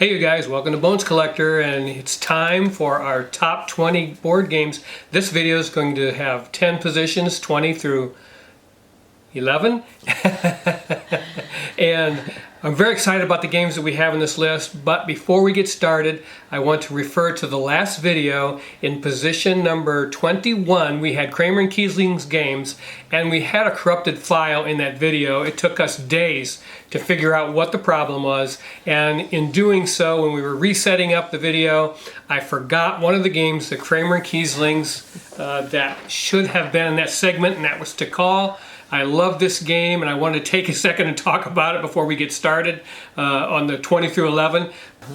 Hey you guys, welcome to Bones Collector, and it's time for our top 20 board games. This video is going to have 10 positions, 20 through 11. And I'm very excited about the games that we have in this list, but before we get started, I want to refer to the last video. In position number 21, we had Kramer and Kiesling's games, and we had a corrupted file in that video. It took us days to figure out what the problem was, and in doing so, when we were resetting up the video, I forgot one of the games, the Kramer and Kiesling's, that should have been in that segment, and that was To Call. I love this game, and I wanted to take a second and talk about it before we get started on the 20 through 11.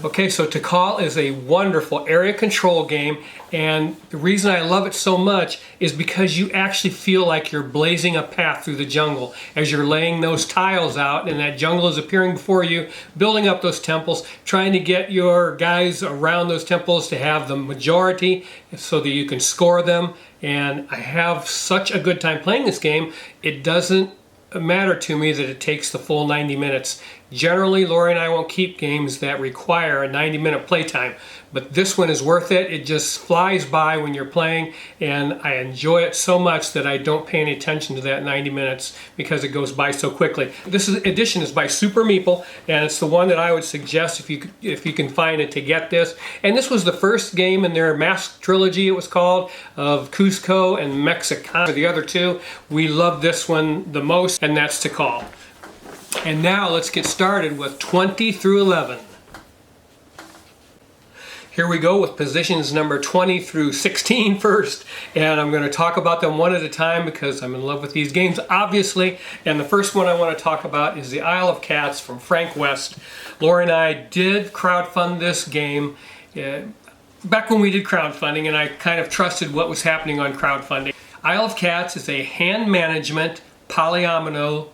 Okay, so To Call is a wonderful area control game, and the reason I love it so much is because you actually feel like you're blazing a path through the jungle as you're laying those tiles out, and that jungle is appearing before you, building up those temples, trying to get your guys around those temples to have the majority so that you can score them. And I have such a good time playing this game. It doesn't matter to me that it takes the full 90 minutes. Generally, Lori and I won't keep games that require a 90-minute playtime, but this one is worth it. It just flies by when you're playing, and I enjoy it so much that I don't pay any attention to that 90 minutes because it goes by so quickly. This edition is by Super Meeple, and it's the one that I would suggest if you can find it to get this. And this was the first game in their Mask trilogy, it was called, of Cusco and Mexicana. The other two, we love this one the most, and that's To Call. And now let's get started with 20 through 11. Here we go with positions number 20 through 16 first, and I'm going to talk about them one at a time because I'm in love with these games, obviously. And the first one I want to talk about is the Isle of Cats from Frank West. Lori and I did crowdfund this game back when we did crowdfunding, and I kind of trusted what was happening on crowdfunding. Isle of Cats is a hand management polyomino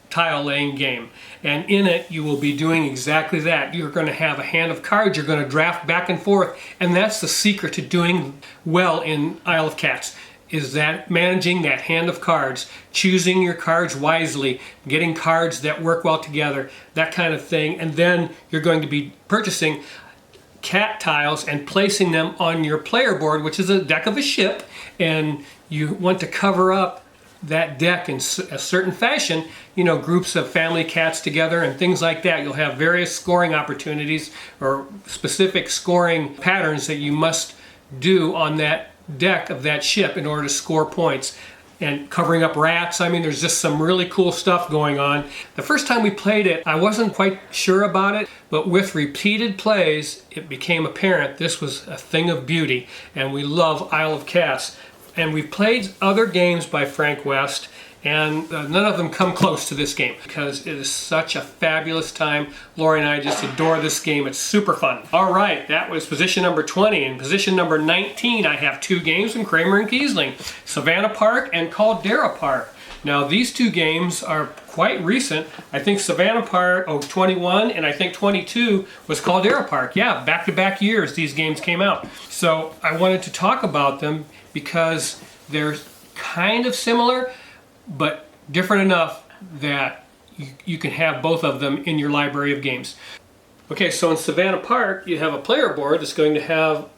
tile laying game, and in it you will be doing exactly that. You're going to have a hand of cards, you're going to draft back and forth, and that's the secret to doing well in Isle of Cats, is that managing that hand of cards, choosing your cards wisely, getting cards that work well together, that kind of thing. And then you're going to be purchasing cat tiles and placing them on your player board, which is a deck of a ship, and you want to cover up that deck in a certain fashion, you know, groups of family cats together and things like that. You'll have various scoring opportunities or specific scoring patterns that you must do on that deck of that ship in order to score points. And covering up rats, I mean, there's just some really cool stuff going on. The first time we played it, I wasn't quite sure about it, but with repeated plays, it became apparent this was a thing of beauty, and we love Isle of Cats. And we've played other games by Frank West, and none of them come close to this game because it is such a fabulous time. Lori and I just adore this game. It's super fun. All right, that was position number 20. In position number 19, I have two games from Kramer and Kiesling, Savannah Park and Caldera Park. Now, these two games are quite recent. I think Savannah Park, 21, and I think 22 was Caldera Park. Yeah, back-to-back years these games came out. So I wanted to talk about them because they're kind of similar, but different enough that you can have both of them in your library of games. Okay, so in Savannah Park, you have a player board that's going to have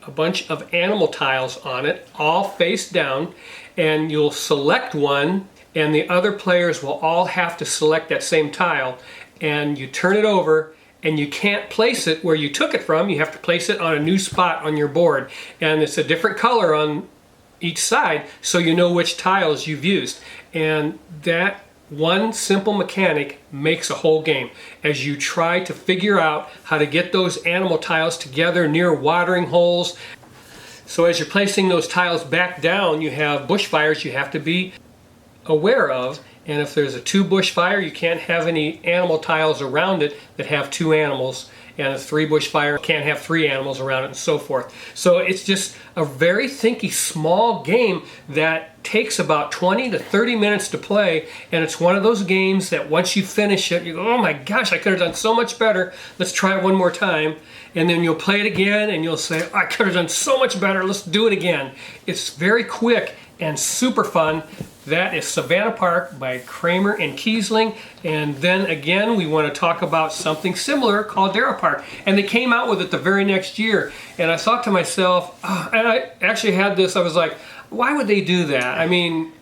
a bunch of animal tiles on it, all face down, and you'll select one, and the other players will all have to select that same tile, and you turn it over, and you can't place it where you took it from. You have to place it on a new spot on your board, and it's a different color on each side so you know which tiles you've used. And that one simple mechanic makes a whole game as you try to figure out how to get those animal tiles together near watering holes. So as you're placing those tiles back down, you have bushfires you have to be aware of. And if there's a 2-bush fire, you can't have any animal tiles around it that have 2 animals. And a 3-bush fire can't have 3 animals around it, and so forth. So it's just a very thinky, small game that takes about 20 to 30 minutes to play. And it's one of those games that once you finish it, you go, oh my gosh, I could have done so much better. Let's try it one more time. And then you'll play it again, and you'll say, I could have done so much better. Let's do it again. It's very quick and super fun. That is Savannah Park by Kramer and Kiesling. And then again, we want to talk about something similar called Caldera Park. And they came out with it the very next year. And I thought to myself, and I actually had this, I was like, why would they do that? I mean,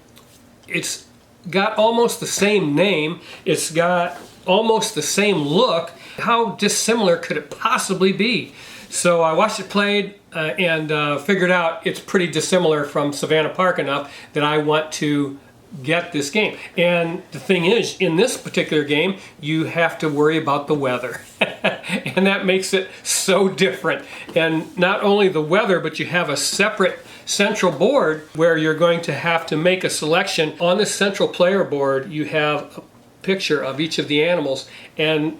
it's got almost the same name. It's got almost the same look. How dissimilar could it possibly be? So I watched it played and figured out it's pretty dissimilar from Savannah Park enough that I want to get this game. And the thing is, in this particular game, you have to worry about the weather. And that makes it so different. And not only the weather, but you have a separate central board where you're going to have to make a selection. On the central player board, you have a picture of each of the animals, and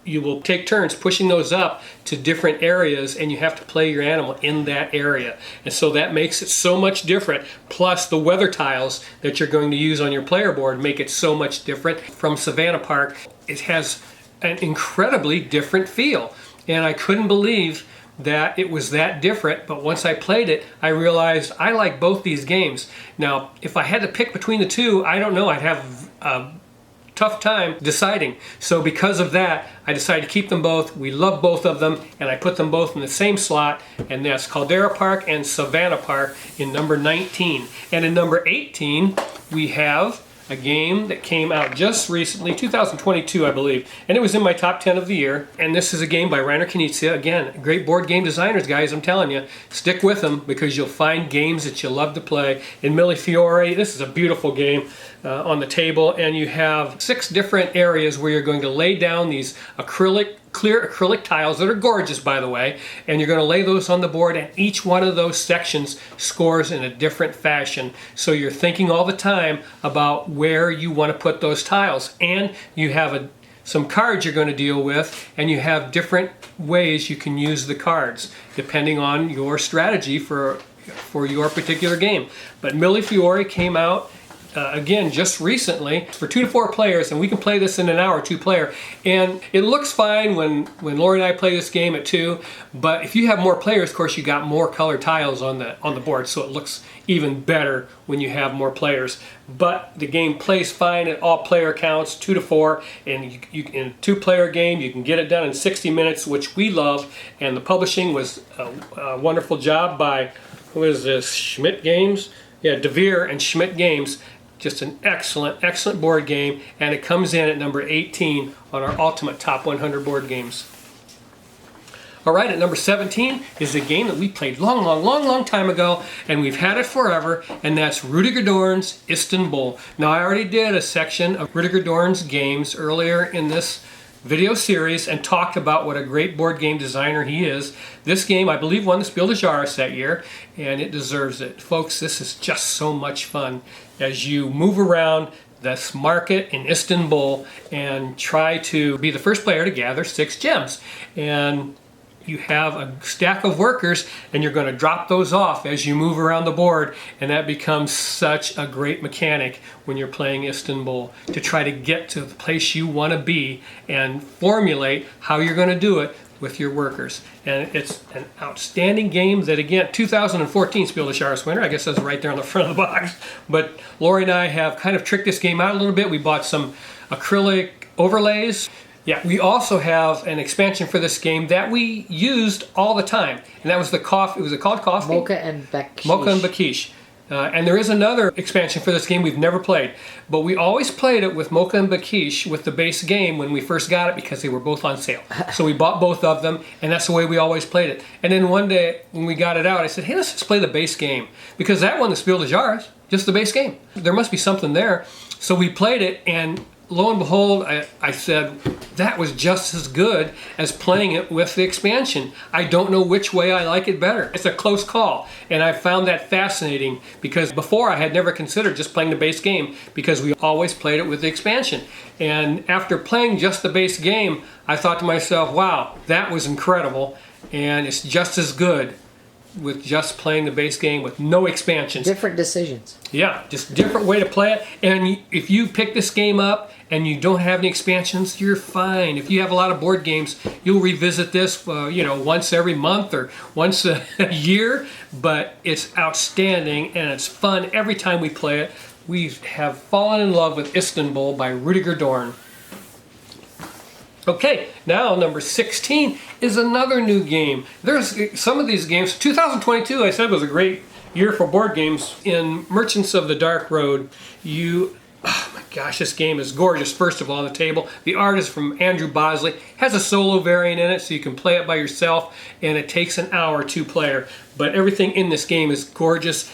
you will take turns pushing those up to different areas, and you have to play your animal in that area. And so that makes it so much different. Plus the weather tiles that you're going to use on your player board make it so much different from Savannah Park. It has an incredibly different feel, and I couldn't believe that it was that different. But once I played it, I realized I like both these games. Now, if I had to pick between the two, I don't know, I'd have a tough time deciding. So because of that, I decided to keep them both. We love both of them, and I put them both in the same slot, and that's Caldera Park and Savannah Park in number 19. And in number 18, we have a game that came out just recently, 2022, I believe, and it was in my top 10 of the year. And this is a game by Reiner Knizia. Again, great board game designers, guys. I'm telling you, stick with them because you'll find games that you love to play. In Millefiori, this is a beautiful game on the table, and you have 6 different areas where you're going to lay down these clear acrylic tiles that are gorgeous, by the way, and you're going to lay those on the board, and each one of those sections scores in a different fashion. So you're thinking all the time about where you want to put those tiles, and you have some cards you're going to deal with, and you have different ways you can use the cards depending on your strategy for your particular game. But Millefiori came out again just recently for 2 to 4 players, and we can play this in an hour, 2-player, and it looks fine when Lori and I play this game at 2, but if you have more players, of course, you got more colored tiles on the board, so it looks even better when you have more players. But the game plays fine at all player counts, 2 to 4, and you in a 2-player game you can get it done in 60 minutes, which we love. And the publishing was a wonderful job by, who is this, Schmidt Games? Yeah, DeVere and Schmidt Games. Just an excellent board game, and it comes in at number 18 on our Ultimate Top 100 board games. All right, at number 17 is a game that we played long time ago, and we've had it forever, and that's Rudiger Dorn's Istanbul. Now, I already did a section of Rudiger Dorn's games earlier in this video series and talked about what a great board game designer he is. This game, I believe, won the Spiel des Jahres that year, and it deserves it. Folks, this is just so much fun as you move around this market in Istanbul and try to be the first player to gather 6 gems. And you have a stack of workers, and you're going to drop those off as you move around the board, and that becomes such a great mechanic when you're playing Istanbul, to try to get to the place you want to be and formulate how you're going to do it with your workers. And it's an outstanding game that, again, 2014 Spiel des Jahres winner. I guess that's right there on the front of the box. But Lori and I have kind of tricked this game out a little bit. We bought some acrylic overlays. Yeah, we also have an expansion for this game that we used all the time, and that was the coffee. Was it called coffee? Mocha and Bakshish. Mocha and Bakshish. And there is another expansion for this game we've never played, but we always played it with Mocha and Bakshish with the base game when we first got it because they were both on sale. So we bought both of them, and that's the way we always played it. And then one day when we got it out, I said, hey, let's just play the base game, because that won the Spiel des Jahres, just the base game. There must be something there. So we played it, and lo and behold, I said, that was just as good as playing it with the expansion. I don't know which way I like it better. It's a close call, and I found that fascinating because before I had never considered just playing the base game because we always played it with the expansion. And after playing just the base game, I thought to myself, wow, that was incredible, and it's just as good with just playing the base game with no expansions. Different decisions. Yeah, just different way to play it. And if you pick this game up and you don't have any expansions, you're fine. If you have a lot of board games, you'll revisit this, once every month or once a year. But it's outstanding and it's fun every time we play it. we have fallen in love with Istanbul by Rudiger Dorn. Okay, now number 16 is another new game. There's some of these games. 2022, I said, was a great year for board games. In Merchants of the Dark Road, oh my gosh, this game is gorgeous. First of all, on the table, the art is from Andrew Bosley. Has a solo variant in it, so you can play it by yourself, and it takes an hour, 2-player. But everything in this game is gorgeous.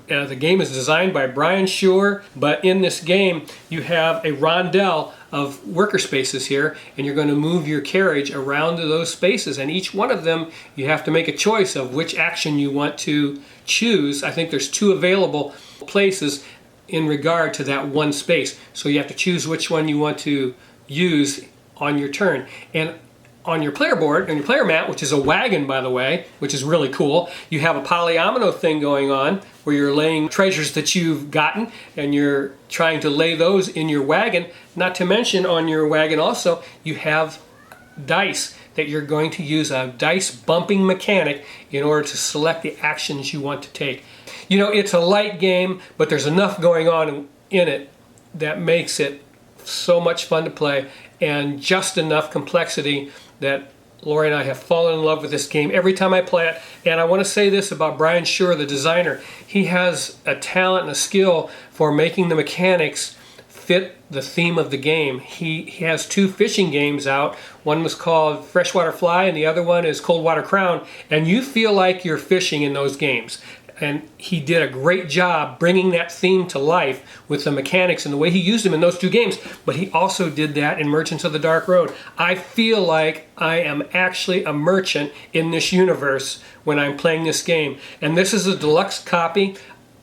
The game is designed by Brian Shure, but in this game, you have a rondel of worker spaces here, and you're going to move your carriage around to those spaces, and each one of them, you have to make a choice of which action you want to choose. I think there's 2 available places in regard to that one space. So you have to choose which one you want to use on your turn. And on your player board, on your player mat, which is a wagon, by the way, which is really cool, you have a polyomino thing going on where you're laying treasures that you've gotten, and you're trying to lay those in your wagon. Not to mention, on your wagon also, you have dice that you're going to use, a dice bumping mechanic, in order to select the actions you want to take. You know, it's a light game, but there's enough going on in it that makes it so much fun to play, and just enough complexity that Lori and I have fallen in love with this game every time I play it. And I want to say this about Brian Shure, the designer. He has a talent and a skill for making the mechanics fit the theme of the game. He has 2 fishing games out. One was called Freshwater Fly, and the other one is Cold Water Crown. And you feel like you're fishing in those games. And he did a great job bringing that theme to life with the mechanics and the way he used them in those 2 games. But he also did that in Merchants of the Dark Road. I feel like I am actually a merchant in this universe when I'm playing this game. And this is a deluxe copy.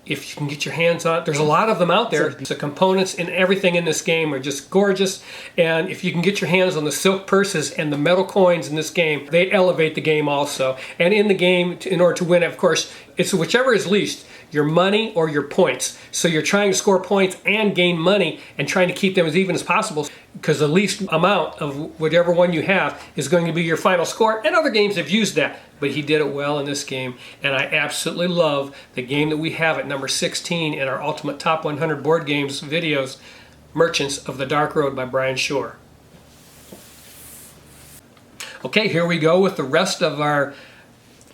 If you can get your hands on it, there's a lot of them out there. The components and everything in this game are just gorgeous. And if you can get your hands on the silk purses and the metal coins in this game, they elevate the game also. And in the game, in order to win, of course, it's whichever is least, your money or your points. So you're trying to score points and gain money and trying to keep them as even as possible, because the least amount of whatever one you have is going to be your final score. And other games have used that, but he did it well in this game. And I absolutely love the game that we have at number 16 in our Ultimate Top 100 Board Games videos, Merchants of the Dark Road by Brian Shure. Okay, here we go with the rest of our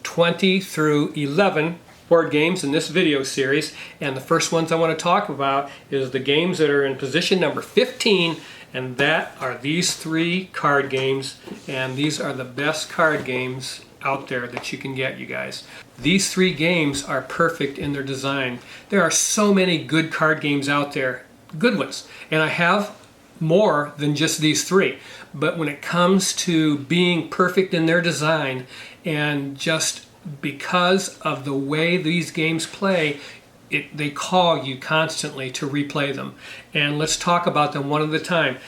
20 through 11 board games in this video series. And the first ones I want to talk about is the games that are in position number 15, and that are these 3 card games. And these are the best card games out there that you can get, you guys. These 3 games are perfect in their design. There are so many good card games out there, good ones, and I have more than just these 3. But when it comes to being perfect in their design, and just because of the way these games play, they call you constantly to replay them. And let's talk about them one at a time.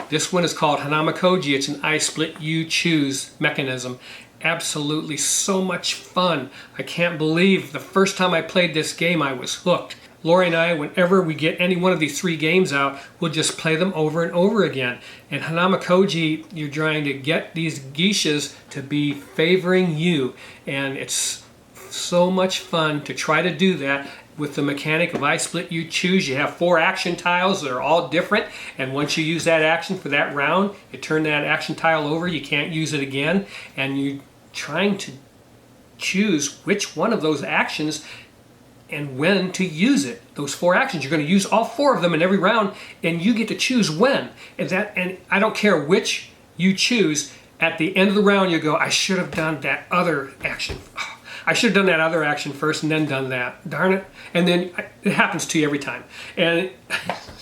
This one is called Hanama Koji. It's an I split you choose mechanism. Absolutely so much fun. I can't believe the first time I played this game I was hooked. Lori and I, whenever we get any one of these 3 games out, we'll just play them over and over again. And Hanama Koji, you're trying to get these geishas to be favoring you. And it's so much fun to try to do that with the mechanic of I split you choose. You have 4 action tiles that are all different. And once you use that action for that round, you turn that action tile over, you can't use it again. And you're trying to choose which one of those actions and when to use it. Those 4 actions, you're going to use all 4 of them in every round, and you get to choose when. And I don't care which you choose. At the end of the round, you go, I should have done that other action. Oh, I should have done that other action first and then done that. Darn it. And then it happens to you every time. And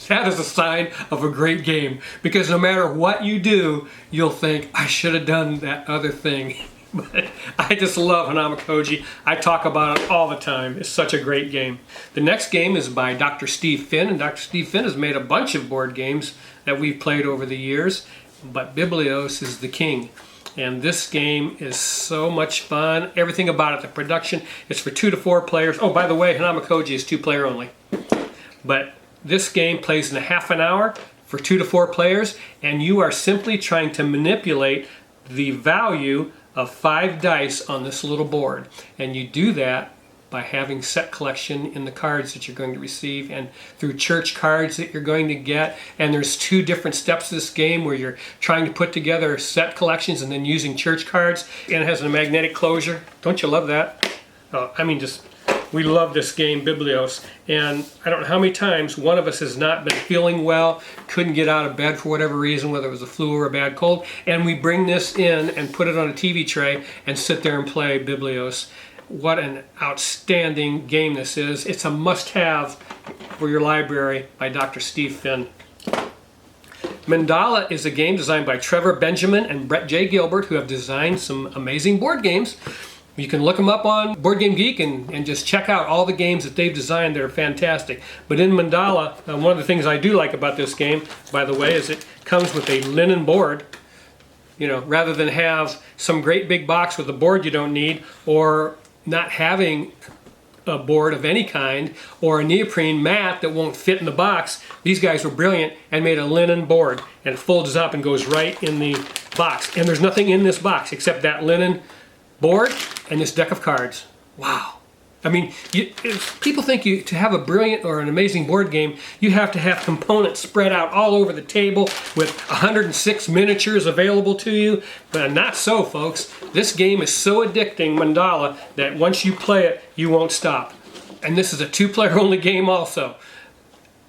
that is a sign of a great game, because no matter what you do, you'll think, I should have done that other thing. But I just love Hanama Koji. I talk about it all the time. It's such a great game. The next game is by Dr. Steve Finn, and Dr. Steve Finn has made a bunch of board games that we've played over the years, but Biblios is the king. And this game is so much fun. Everything about it, the production, it's for 2 to 4 players. Oh, by the way, Hanama Koji is 2-player only. But this game plays in a half an hour for 2 to 4 players, and you are simply trying to manipulate the value of 5 dice on this little board. And you do that by having set collection in the cards that you're going to receive and through church cards that you're going to get. And there's 2 different steps to this game where you're trying to put together set collections and then using church cards. And it has a magnetic closure. Don't you love that? Oh, I mean, we love this game, Biblios. And I don't know how many times one of us has not been feeling well, couldn't get out of bed for whatever reason, whether it was a flu or a bad cold, and we bring this in and put it on a TV tray and sit there and play Biblios. What an outstanding game this is. It's a must-have for your library by Dr. Steve Finn. Mandala is a game designed by Trevor Benjamin and Brett J. Gilbert, who have designed some amazing board games. You can look them up on Board Game Geek and just check out all the games that they've designed that are fantastic. But in Mandala, one of the things I do like about this game, by the way, is it comes with a linen board. You know, rather than have some great big box with a board you don't need, or not having a board of any kind, or a neoprene mat that won't fit in the box, these guys were brilliant and made a linen board, and it folds up and goes right in the box. And there's nothing in this box except that linen board and this deck of cards. Wow. I mean, if people think to have a brilliant or an amazing board game, you have to have components spread out all over the table with 106 miniatures available to you. But not so, folks. This game is so addicting, Mandala, that once you play it, you won't stop. And this is a 2-player only game also.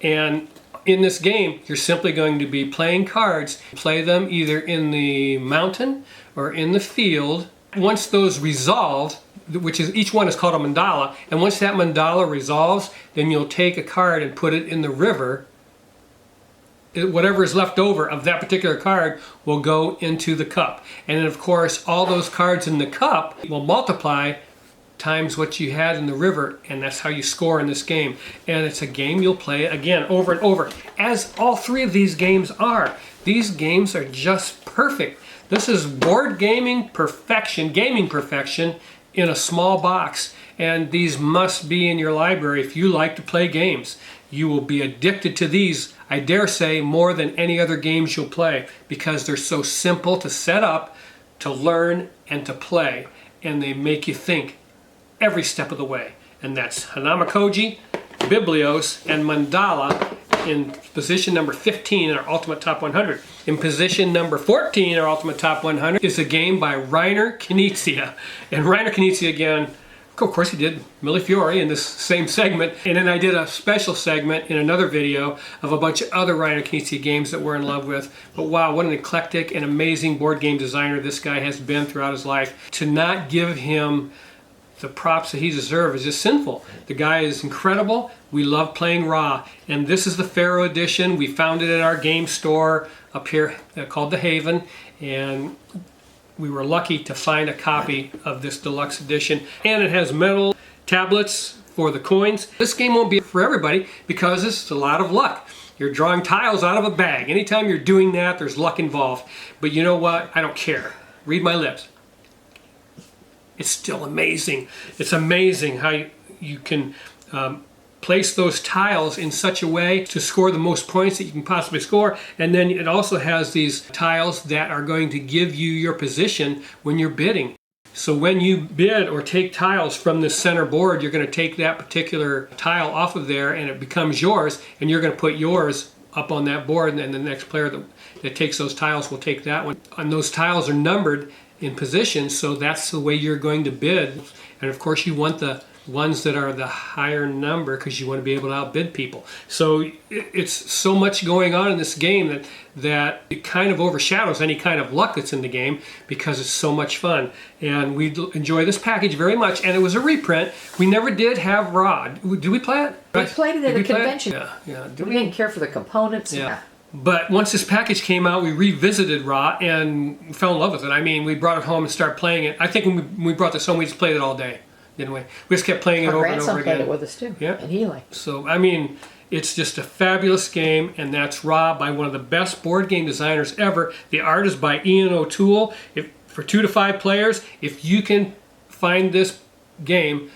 And in this game, you're simply going to be playing cards. Play them either in the mountain or in the field. Once those resolve, which is each one is called a mandala, and once that mandala resolves, then you'll take a card and put it in the river. Whatever is left over of that particular card will go into the cup. And then of course, all those cards in the cup will multiply times what you had in the river, and that's how you score in this game. And it's a game you'll play again over and over, as all 3 of these games are. These games are just perfect. This is board gaming perfection in a small box, and these must be in your library if you like to play games. You will be addicted to these, I dare say, more than any other games you'll play, because they're so simple to set up, to learn, and to play, and they make you think every step of the way. And that's Hanamakoji, Biblios, and Mandala in position number 15 in our Ultimate Top 100. In position number 14 in our Ultimate Top 100 is a game by Reiner Knizia. And Reiner Knizia, again, of course he did Millefiori in this same segment. And then I did a special segment in another video of a bunch of other Reiner Knizia games that we're in love with. But wow, what an eclectic and amazing board game designer this guy has been throughout his life. To not give him the props that he deserves is just sinful. The guy is incredible. We love playing Ra, and this is the Pharaoh edition. We found it at our game store up here called The Haven, and we were lucky to find a copy of this deluxe edition. And it has metal tablets for the coins. This game won't be for everybody because it's a lot of luck. You're drawing tiles out of a bag. Anytime you're doing that, there's luck involved. But you know what? I don't care. Read my lips. It's still amazing. It's amazing how you can place those tiles in such a way to score the most points that you can possibly score. And then it also has these tiles that are going to give you your position when you're bidding. So when you bid or take tiles from the center board, you're going to take that particular tile off of there and it becomes yours, and you're going to put yours up on that board, and then the next player that takes those tiles will take that one. And those tiles are numbered in position, so that's the way you're going to bid. And of course you want the ones that are the higher number because you want to be able to outbid people. So it's so much going on in this game that it kind of overshadows any kind of luck that's in the game because it's so much fun. And we enjoy this package very much, and it was a reprint. We never did have Ra. Did we play it? We played it at a convention. Yeah. We didn't care for the components. Yeah. But once this package came out, we revisited Ra and fell in love with it. I mean, we brought it home and started playing it. I think when we brought this home, we just played it all day, didn't we? We just kept playing it over and over again. Our grandson played it with us too. Yeah. And he liked it. So, I mean, it's just a fabulous game, and that's Ra by one of the best board game designers ever. The art is by Ian O'Toole. For 2 to 5 players, if you can find this game,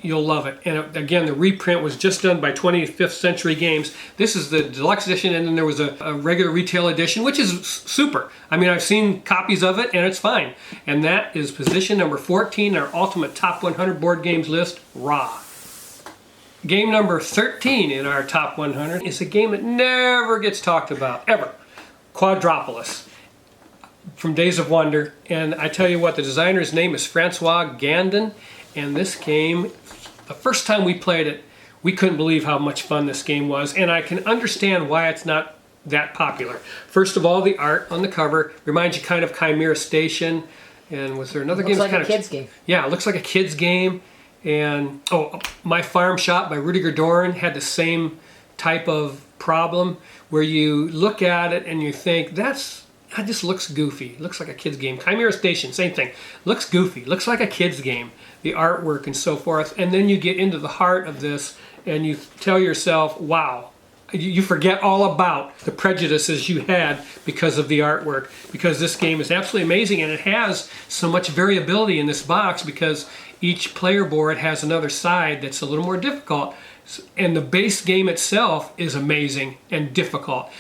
you'll love it. And again, the reprint was just done by 25th Century Games. This is the deluxe edition, and then there was a regular retail edition, which is super. I mean, I've seen copies of it, and it's fine. And that is position number 14 in our Ultimate Top 100 Board Games list, Ra. Game number 13 in our Top 100 is a game that never gets talked about, ever. Quadropolis, from Days of Wonder. And I tell you what, the designer's name is Francois Gandon, and this game, the first time we played it, we couldn't believe how much fun this game was, and I can understand why it's not that popular. First of all, the art on the cover reminds you kind of Chimera Station, and was there another game? Looks like a kid's game. Yeah, it looks like a kid's game. And My Farm Shop by Rudiger Doran had the same type of problem where you look at it and you think, that just looks goofy. Looks like a kid's game. Chimera Station, same thing. Looks goofy. Looks like a kid's game. The artwork and so forth. And then you get into the heart of this and you tell yourself, wow. You forget all about the prejudices you had because of the artwork. Because this game is absolutely amazing, and it has so much variability in this box because each player board has another side that's a little more difficult. And the base game itself is amazing and difficult.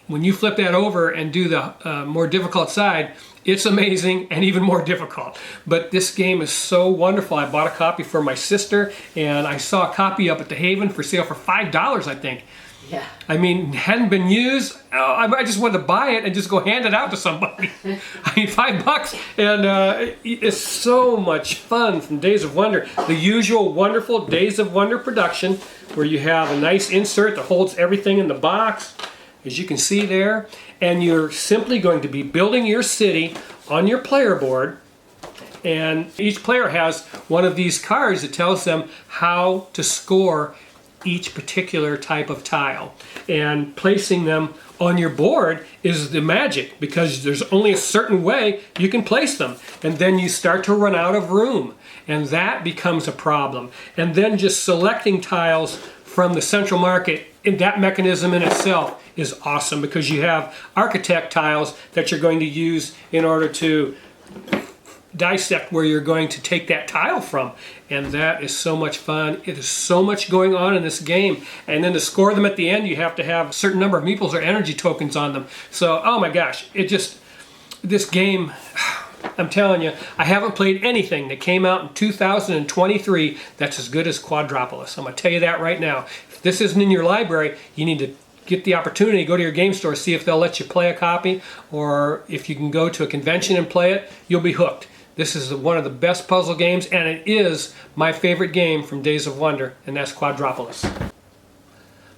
When you flip that over and do the more difficult side, it's amazing and even more difficult. But this game is so wonderful. I bought a copy for my sister, and I saw a copy up at the Haven for sale for $5, I think. Yeah. I mean, hadn't been used. I just wanted to buy it and just go hand it out to somebody. I mean, $5, and it's so much fun from Days of Wonder. The usual wonderful Days of Wonder production, where you have a nice insert that holds everything in the box, as you can see there, and you're simply going to be building your city on your player board. And each player has one of these cards that tells them how to score each particular type of tile, and placing them on your board is the magic, because there's only a certain way you can place them, and then you start to run out of room, and that becomes a problem. And then just selecting tiles from the central market, and that mechanism in itself is awesome, because you have architect tiles that you're going to use in order to dissect where you're going to take that tile from, and that is so much fun. It is so much going on in this game, and then to score them at the end you have to have a certain number of meeples or energy tokens on them. So oh my gosh, this game, I'm telling you, I haven't played anything that came out in 2023 that's as good as Quadropolis. I'm going to tell you that right now. If this isn't in your library, you need to get the opportunity, go to your game store, see if they'll let you play a copy, or if you can go to a convention and play it, you'll be hooked. This is one of the best puzzle games, and it is my favorite game from Days of Wonder, and that's Quadropolis.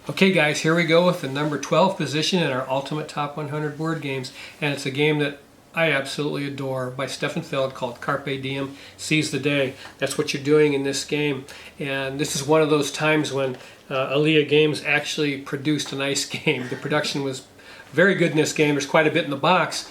Okay guys, here we go with the number 12 position in our Ultimate Top 100 Board Games, and it's a game that I absolutely adore, by Stefan Feld, called Carpe Diem, Seize the Day. That's what you're doing in this game, and this is one of those times when Alea Games actually produced a nice game. The production was very good in this game. There's quite a bit in the box,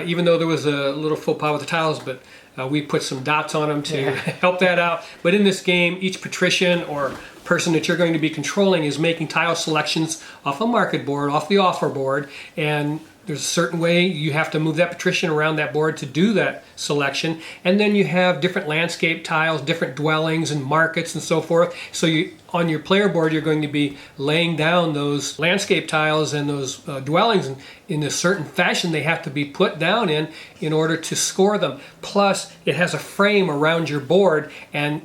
even though there was a little faux pas with the tiles, but we put some dots on them to help that out. But in this game, each patrician or person that you're going to be controlling is making tile selections off a market board, off the offer board, and there's a certain way you have to move that patrician around that board to do that selection. And then you have different landscape tiles, different dwellings and markets and so forth. So on your player board, you're going to be laying down those landscape tiles and those dwellings in a certain fashion. They have to be put down in order to score them. Plus, it has a frame around your board, and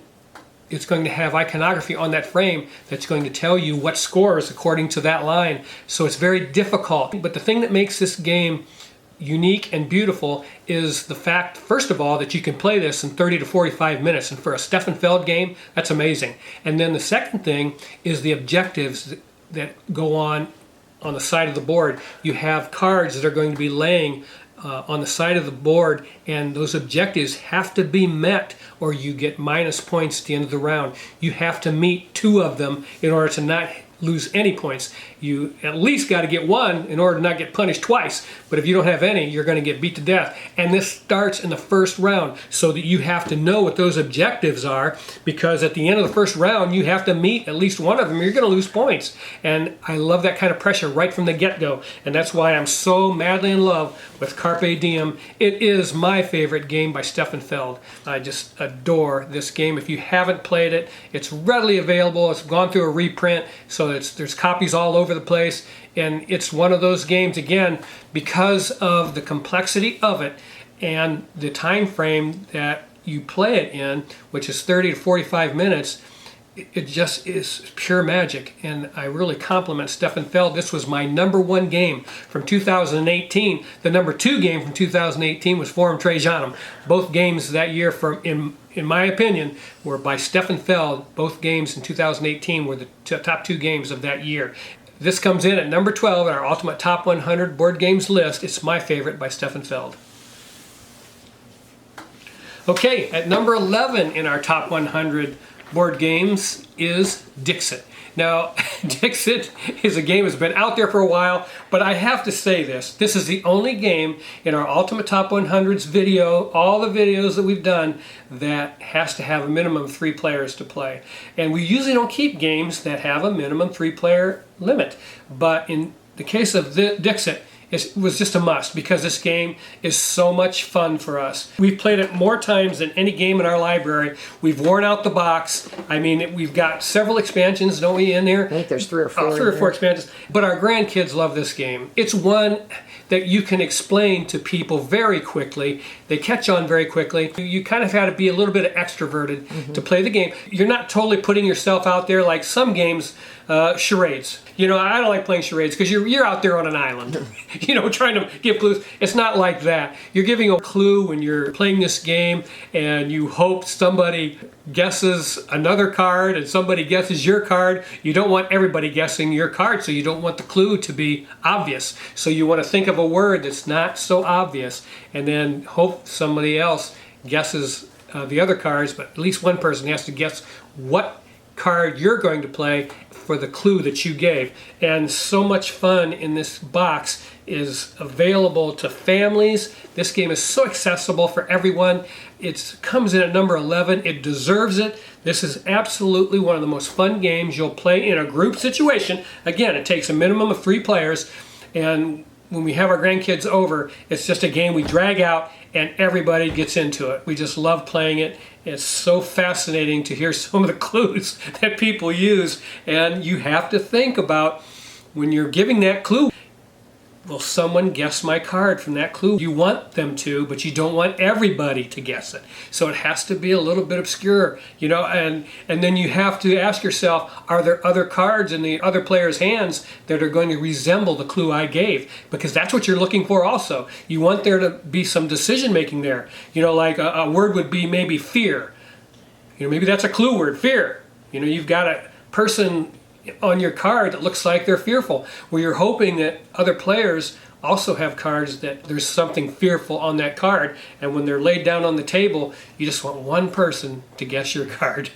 it's going to have iconography on that frame that's going to tell you what scores according to that line. So it's very difficult. But the thing that makes this game unique and beautiful is the fact, first of all, that you can play this in 30 to 45 minutes. And for a Stefan Feld game, that's amazing. And then the second thing is the objectives that go on the side of the board. You have cards that are going to be laying on the side of the board, and those objectives have to be met or you get minus points at the end of the round. You have to meet 2 of them in order to not lose any points. You at least got to get one in order to not get punished twice. But if you don't have any, you're going to get beat to death. And this starts in the first round, so that you have to know what those objectives are, because at the end of the first round, you have to meet at least one of them. You're going to lose points. And I love that kind of pressure right from the get-go. And that's why I'm so madly in love with Carpe Diem. It is my favorite game by Stefan Feld. I just adore this game. If you haven't played it, it's readily available. It's gone through a reprint, so there's copies all over the place. And it's one of those games, again, because of the complexity of it and the time frame that you play it in, which is 30 to 45 minutes, it just is pure magic. And I really compliment Stefan Feld. This was my #1 game from 2018. The #2 game from 2018 was Forum Trajanum. Both games that year, in my opinion, were by Stefan Feld. Both games in 2018 were the top 2 games of that year. This comes in at number 12 in our Ultimate Top 100 board games list. It's my favorite by Stefan Feld. Okay, at number 11 in our Top 100 board games is Dixit. Now, Dixit is a game that's been out there for a while, but I have to say this. This is the only game in our Ultimate Top 100s video, all the videos that we've done, that has to have a minimum of 3 players to play. And we usually don't keep games that have a minimum 3-player limit. But in the case of Dixit, it was just a must, because this game is so much fun for us. We've played it more times than any game in our library. We've worn out the box. I mean, we've got several expansions, don't we, in there? I think there's 3 or 4. 3 or 4 expansions. But our grandkids love this game. It's one that you can explain to people very quickly. They catch on very quickly. You kind of had to be a little bit extroverted to play the game. You're not totally putting yourself out there like some games, charades. You know, I don't like playing charades because you're out there on an island, you know, trying to give clues. It's not like that. You're giving a clue when you're playing this game, and you hope somebody guesses another card and somebody guesses your card. You don't want everybody guessing your card, so you don't want the clue to be obvious. So you want to think of a word that's not so obvious, and then hope somebody else guesses the other cards, but at least one person has to guess what card you're going to play for the clue that you gave. And so much fun in this box is available to families. This game is so accessible for everyone. It comes in at number 11. It deserves it. This is absolutely one of the most fun games you'll play in a group situation. Again, it takes a minimum of 3 players, and when we have our grandkids over, it's just a game we drag out and everybody gets into it. We just love playing it. It's so fascinating to hear some of the clues that people use, and you have to think about, when you're giving that clue, will someone guess my card from that clue? You want them to, but you don't want everybody to guess it. So it has to be a little bit obscure, you know, and then you have to ask yourself, are there other cards in the other player's hands that are going to resemble the clue I gave? Because that's what you're looking for also. You want there to be some decision making there. You know, like a word would be maybe fear. You know, maybe that's a clue word, fear. You know, you've got a person on your card that looks like they're fearful, where you're hoping that other players also have cards that there's something fearful on that card, and when they're laid down on the table, you just want one person to guess your card.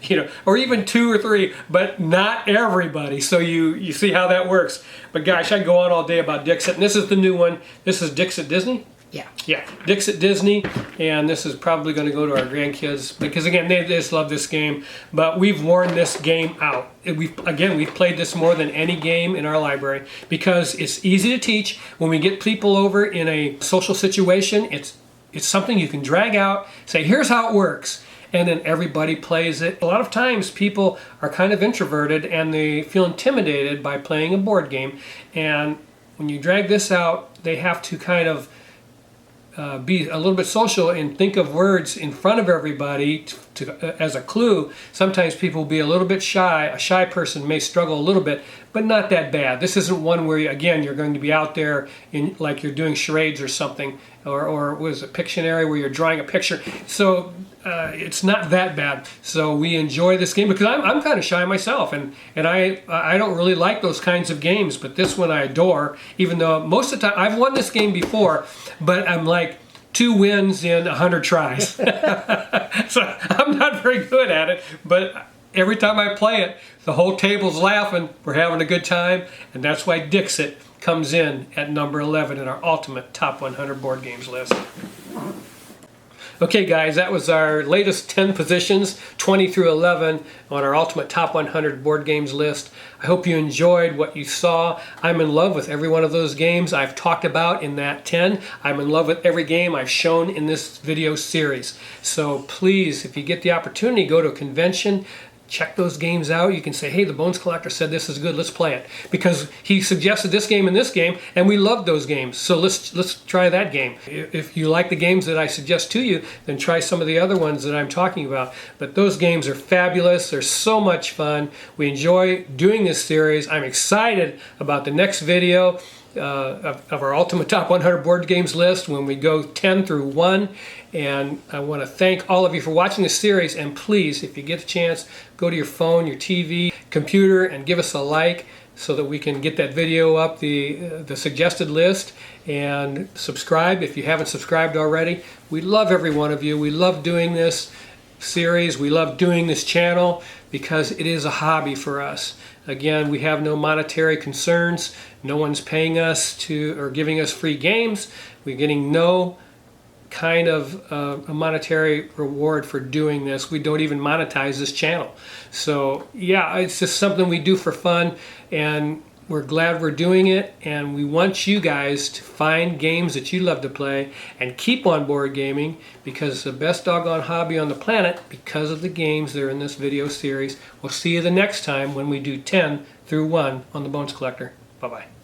You know, or even 2 or 3, but not everybody. So you see how that works. But gosh, I go on all day about Dixit, and this is the new one. This is Dixit Disney. Yeah, Dixit Disney, and this is probably going to go to our grandkids because, again, they just love this game. But we've worn this game out. We've played this more than any game in our library because it's easy to teach. When we get people over in a social situation, it's something you can drag out, say, here's how it works, and then everybody plays it. A lot of times people are kind of introverted and they feel intimidated by playing a board game, and when you drag this out, they have to kind of be a little bit social and think of words in front of everybody as a clue. Sometimes people will be a little bit shy. A shy person may struggle a little bit, but not that bad. This isn't one where, again, you're going to be out there in like you're doing charades or something, or what is it, Pictionary, where you're drawing a picture. So it's not that bad. So we enjoy this game because I'm kind of shy myself, and I don't really like those kinds of games, but this one I adore, even though most of the time I've won this game before, but I'm like 2 wins in 100 tries. So I'm not very good at it, but every time I play it, the whole table's laughing. We're having a good time, and that's why Dixit comes in at number 11 in our ultimate top 100 board games list. Okay guys, that was our latest 10 positions, 20 through 11 on our ultimate top 100 board games list. I hope you enjoyed what you saw. I'm in love with every one of those games I've talked about in that 10. I'm in love with every game I've shown in this video series. So please, if you get the opportunity, go to a convention, check those games out. You can say, hey, the Bones Collector said this is good, let's play it. Because he suggested this game and this game, and we loved those games. So let's try that game. If you like the games that I suggest to you, then try some of the other ones that I'm talking about. But those games are fabulous. They're so much fun. We enjoy doing this series. I'm excited about the next video of our Ultimate Top 100 Board Games list when we go 10 through 1. And I want to thank all of you for watching this series. And please, if you get a chance, go to your phone, your TV, computer, and give us a like so that we can get that video up the suggested list. And subscribe if you haven't subscribed already. We love every one of you. We love doing this series. We love doing this channel because it is a hobby for us. Again, we have no monetary concerns. No one's paying us or giving us free games. We're getting no kind of a monetary reward for doing this. We don't even monetize this channel. So yeah, it's just something we do for fun, and we're glad we're doing it, and we want you guys to find games that you love to play and keep on board gaming, because it's the best doggone hobby on the planet because of the games that are in this video series. We'll see you the next time when we do 10 through 1 on the Bones Collector. Bye-bye.